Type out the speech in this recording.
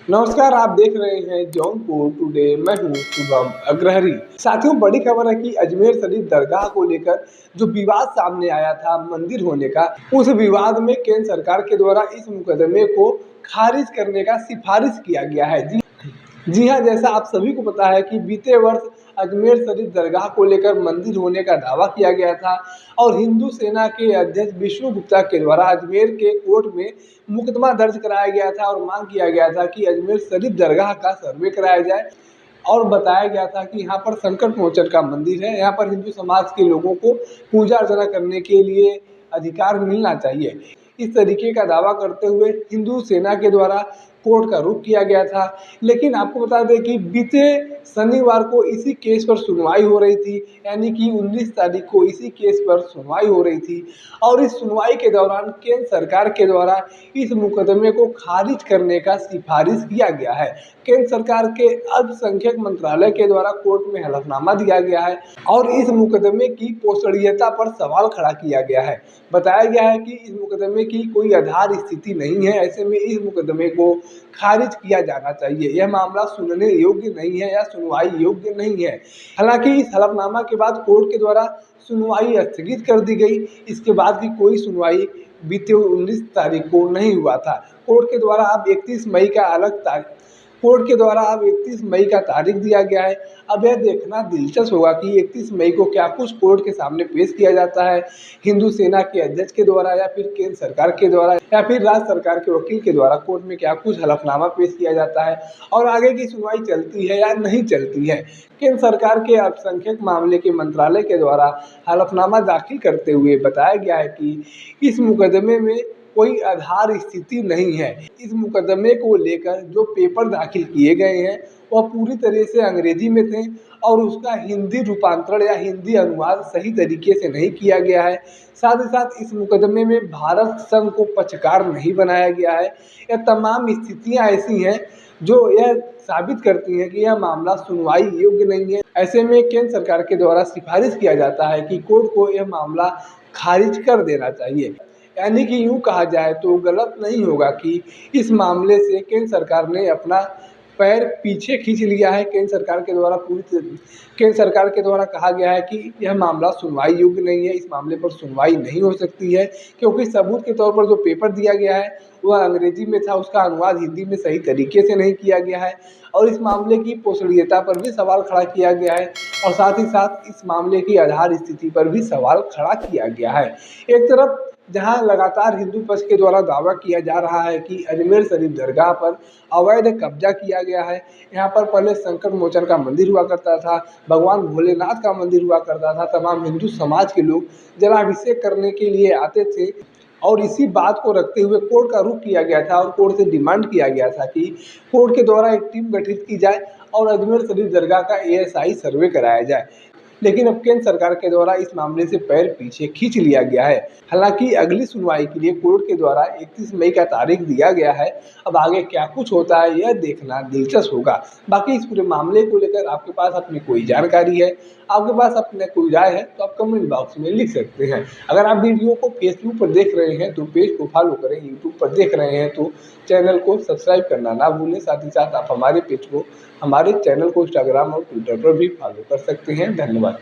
नमस्कार, आप देख रहे हैं जौनपुर टुडे। मैं हूं शुभम अग्रहरी। साथियों, बड़ी खबर है कि अजमेर शरीफ दरगाह को लेकर जो विवाद सामने आया था मंदिर होने का, उस विवाद में केंद्र सरकार के द्वारा इस मुकदमे को खारिज करने का सिफारिश किया गया है। जी हाँ, जैसा आप सभी को पता है कि बीते वर्ष अजमेर शरीफ दरगाह को लेकर मंदिर होने का दावा किया गया था और हिंदू सेना के अध्यक्ष विष्णु गुप्ता के द्वारा अजमेर के कोर्ट में मुकदमा दर्ज कराया गया था और मांग किया गया था कि अजमेर शरीफ दरगाह का सर्वे कराया जाए। और बताया गया था कि यहाँ पर संकट मोचन का मंदिर है, यहाँ पर हिंदू समाज के लोगों को पूजा अर्चना करने के लिए अधिकार मिलना चाहिए। इस तरीके का दावा करते हुए हिंदू सेना के द्वारा कोर्ट का रुख किया गया था। लेकिन आपको बता दें कि बीते शनिवार को इसी केस पर सुनवाई हो रही थी, यानी कि 19 तारीख को इसी केस पर सुनवाई हो रही थी और इस सुनवाई के दौरान केंद्र सरकार के द्वारा इस मुकदमे को खारिज करने का सिफारिश किया गया है। केंद्र सरकार के अल्पसंख्यक मंत्रालय के द्वारा कोर्ट में हलफनामा दिया गया है और इस मुकदमे की पोषणीयता पर सवाल खड़ा किया गया है। बताया गया है कि इस मुकदमे की कोई आधार स्थिति नहीं है, ऐसे में इस मुकदमे को खारिज किया जाना चाहिए। यह मामला सुनने योग्य नहीं है या सुनवाई योग्य नहीं है। हालांकि इस हलफनामा के बाद कोर्ट के द्वारा सुनवाई स्थगित कर दी गई। इसके बाद की कोई सुनवाई बीते 19 तारीख को नहीं हुआ था। कोर्ट के द्वारा अब 31 मई का अलग तारीख कोर्ट के द्वारा अब 31 मई का तारीख दिया गया है। अब यह देखना दिलचस्प होगा कि 31 मई को क्या कुछ कोर्ट के सामने पेश किया जाता है, हिंदू सेना के अध्यक्ष के द्वारा या फिर केंद्र सरकार के द्वारा या फिर राज्य सरकार के वकील के द्वारा कोर्ट में क्या कुछ हलफनामा पेश किया जाता है और आगे की सुनवाई चलती है या नहीं चलती है। केंद्र सरकार के अल्पसंख्यक मामले के मंत्रालय के द्वारा हलफनामा दाखिल करते हुए बताया गया है कि इस मुकदमे में कोई आधार स्थिति नहीं है। इस मुकदमे को लेकर जो पेपर दाखिल किए गए हैं वह पूरी तरह से अंग्रेजी में थे और उसका हिंदी रूपांतरण या हिंदी अनुवाद सही तरीके से नहीं किया गया है। साथ ही साथ इस मुकदमे में भारत संघ को पक्षकार नहीं बनाया गया है। यह तमाम स्थितियां ऐसी हैं जो यह साबित करती हैं कि यह मामला सुनवाई योग्य नहीं है। ऐसे में केंद्र सरकार के द्वारा सिफारिश किया जाता है कि कोर्ट को यह मामला खारिज कर देना चाहिए। यानी कि यूँ कहा जाए तो गलत नहीं होगा कि इस मामले से केंद्र सरकार ने अपना पैर पीछे खींच लिया है। केंद्र सरकार के द्वारा कहा गया है कि यह मामला सुनवाई योग्य नहीं है, इस मामले पर सुनवाई नहीं हो सकती है क्योंकि सबूत के तौर पर जो पेपर दिया गया है वह अंग्रेजी में था, उसका अनुवाद हिंदी में सही तरीके से नहीं किया गया है और इस मामले की पोषणीयता पर भी सवाल खड़ा किया गया है और साथ ही साथ इस मामले की आधार स्थिति पर भी सवाल खड़ा किया गया है। एक तरफ जहां लगातार हिंदू पक्ष के द्वारा दावा किया जा रहा है कि अजमेर शरीफ दरगाह पर अवैध कब्जा किया गया है। यहाँ पर पहले संकट मोचन का मंदिर हुआ करता था, भगवान भोलेनाथ का मंदिर हुआ करता था। तमाम हिंदू समाज के लोग जलाभिषेक करने के लिए आते थे और इसी बात को रखते हुए कोर्ट का रुख किया गया था और कोर्ट से डिमांड किया गया था कि कोर्ट के द्वारा एक टीम गठित की जाए और अजमेर शरीफ दरगाह का ASI सर्वे कराया जाए। लेकिन अब केंद्र सरकार के द्वारा इस मामले से पैर पीछे खींच लिया गया है। हालांकि अगली सुनवाई के लिए कोर्ट के द्वारा 31 मई का तारीख दिया गया है। अब आगे क्या कुछ होता है यह देखना दिलचस्प होगा। बाकी इस पूरे मामले को लेकर आपके पास अपनी कोई जानकारी है, आपके पास अपने कोई राय है तो आप कमेंट बॉक्स में लिख सकते हैं। अगर आप वीडियो को फेसबुक पर देख रहे हैं तो पेज को फॉलो करें, यूट्यूब पर देख रहे हैं तो चैनल को सब्सक्राइब करना ना भूलें। साथ ही साथ आप हमारे चैनल को इंस्टाग्राम और ट्विटर पर भी फॉलो कर सकते हैं। धन्यवाद।